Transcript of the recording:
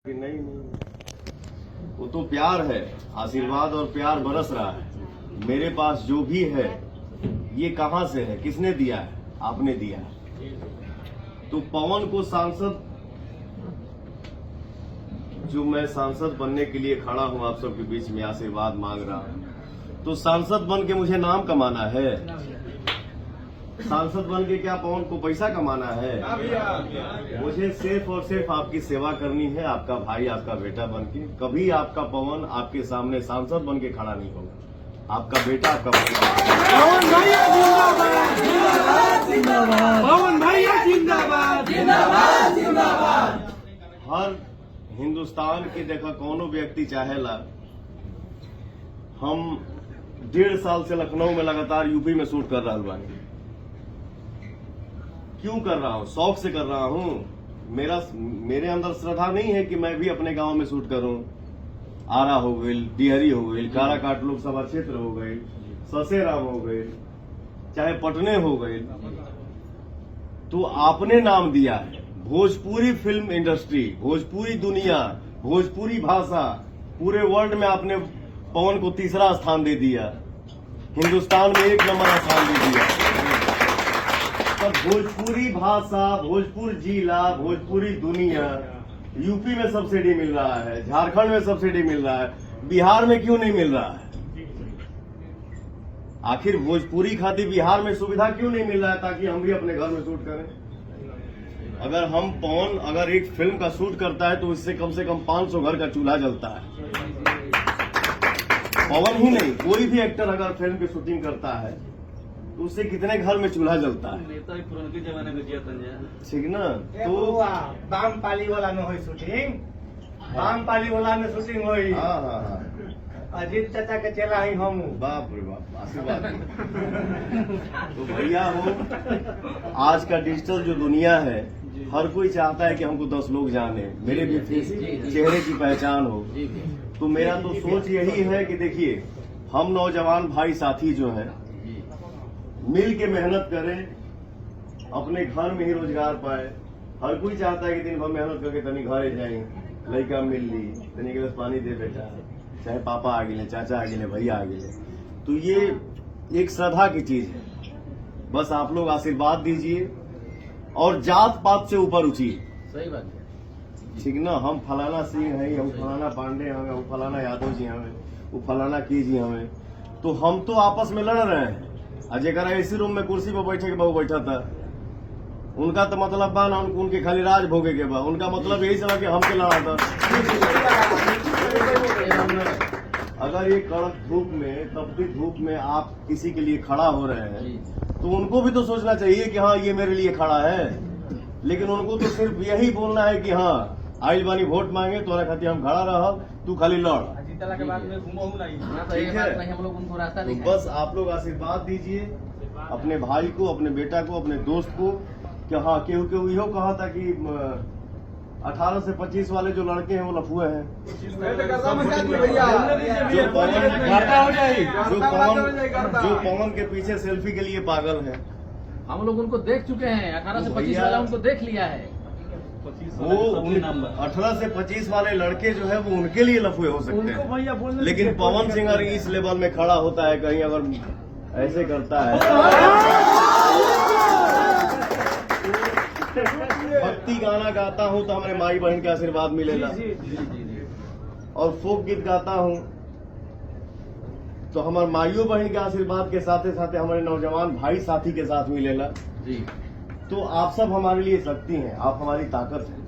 नहीं, वो तो प्यार है, आशीर्वाद और प्यार बरस रहा है। मेरे पास जो भी है ये कहां से है, किसने दिया है? आपने दिया है। तो पवन को सांसद, जो मैं सांसद बनने के लिए खड़ा हूं आप सबके बीच में आशीर्वाद मांग रहा हूं, तो सांसद बन के मुझे नाम कमाना है। सांसद बन के क्या पवन को पैसा कमाना है? मुझे सिर्फ और सिर्फ आपकी सेवा करनी है, आपका भाई, आपका बेटा बन के। कभी आपका पवन आपके सामने सांसद बन के खड़ा नहीं होगा। आपका बेटा, आपका पवन भैया जिंदाबाद, जिंदाबाद, पवन भैया जिंदाबाद, जिंदाबाद, जिंदाबाद। हर हिंदुस्तान के देखा कौनो व्यक्ति चाहेला। हम 1.5 साल से लखनऊ में लगातार यूपी में शूट कर रहा बानी। क्यों कर रहा हूं? शौक से कर रहा हूं। मेरे अंदर श्रद्धा नहीं है कि मैं भी अपने गांव में शूट करूं। आरा हो गई, डिहरी हो गई, काराकाट लोकसभा क्षेत्र हो गई, ससेराम हो गई, चाहे पटने हो गई। तो आपने नाम दिया है। भोजपुरी फिल्म इंडस्ट्री, भोजपुरी दुनिया, भोजपुरी भाषा, पूरे वर्ल्ड में आपने पवन को 3रा स्थान दे दिया, हिंदुस्तान में 1 नंबर स्थान दे दिया। पर भोजपुरी भाषा, भोजपुर जिला, भोजपुरी दुनिया यूपी में सब्सिडी मिल रहा है, झारखंड में सब्सिडी मिल रहा है, बिहार में क्यों नहीं मिल रहा है? आखिर भोजपुरी खातिर बिहार में सुविधा क्यों नहीं मिल रहा है, ताकि हम भी अपने घर में शूट करें? अगर हम पवन अगर एक फिल्म का शूट करता है तो इससे कम से कम 500 घर का चूल्हा जलता है। पवन ही नहीं, कोई भी एक्टर अगर फिल्म की शूटिंग करता है तो उससे कितने घर में चूल्हा जलता है। नेता भी पुराने जमाने में जिया ठीक ना? तो बाम पाली वाला में हुई शूटिंग, बाम पाली वाला में शूटिंग हुई। हाँ। अजीत चाचा के चला ही हम। बाप रे बाप, आशीर्वाद। तो भैया हो, आज का डिजिटल जो दुनिया है, हर कोई चाहता है कि हमको 10 लोग जाने, मेरे भी चेहरे की पहचान हो। तो मेरा तो सोच यही है कि देखिए, हम नौजवान भाई साथी जो है मिल के मेहनत करें, अपने घर में ही रोजगार पाए। हर कोई चाहता है कि दिन भर मेहनत करके तनी घरे जाए, लड़का मिल ली, तनी गिलास पानी दे बेटा, चाहे पापा आ गए, चाचा आ गए, भैया आ गए। तो ये एक श्रद्धा की चीज है। बस आप लोग आशीर्वाद दीजिए और जात पात से ऊपर उठिए। सही बात है, ठीक ना? हम फलाना सिंह हैं, हम फलाना पांडे हमें, हम फलाना यादव जी हमें, वो फलाना की जी हमें। तो हम तो आपस में लड़ रहे हैं। अजय इसी रूम में कुर्सी पर बैठे के बहु बैठा था, उनका तो मतलब बा ना उनके खाली राज भोगे के बा। उनका मतलब यही था कि हमके लड़ा था। अगर ये कड़क धूप में, तपती धूप में आप किसी के लिए खड़ा हो रहे हैं तो उनको भी तो सोचना चाहिए कि हाँ ये मेरे लिए खड़ा है। लेकिन उनको तो सिर्फ यही बोलना है कि हाँ आइल बानी वोट मांगे, तोरा खातिर हम खड़ा रह, तू खाली लड़। के बाद में घूमो नहीं, ठीक है? हम लोग उनको रास्ता तो बस आप लोग आशीर्वाद दीजिए अपने भाई को, अपने बेटा को, अपने दोस्त को कि हाँ केहू इहो कहा था कि 18 से 25 वाले जो लड़के हैं वो लफुए हैं। जो पवन के पीछे सेल्फी के लिए पागल है। हम लोग उनको देख चुके हैं। 18 से 25 वाला उनको देख लिया है। वो 18 से 25 वाले लड़के जो है वो उनके लिए लफुए हो सकते हैं, लेकिन पवन सिंह अगर इस लेवल में खड़ा होता है, कहीं अगर ऐसे करता है, भक्ति गाना गाता हूँ तो हमारे माई बहन के आशीर्वाद मिलेगा, और फोक गीत गाता हूँ तो हमारे माइयों बहन के आशीर्वाद के साथ साथ हमारे नौजवान भाई साथी के साथ मिलेगा। तो आप सब हमारे लिए शक्ति हैं, आप हमारी ताकत हैं।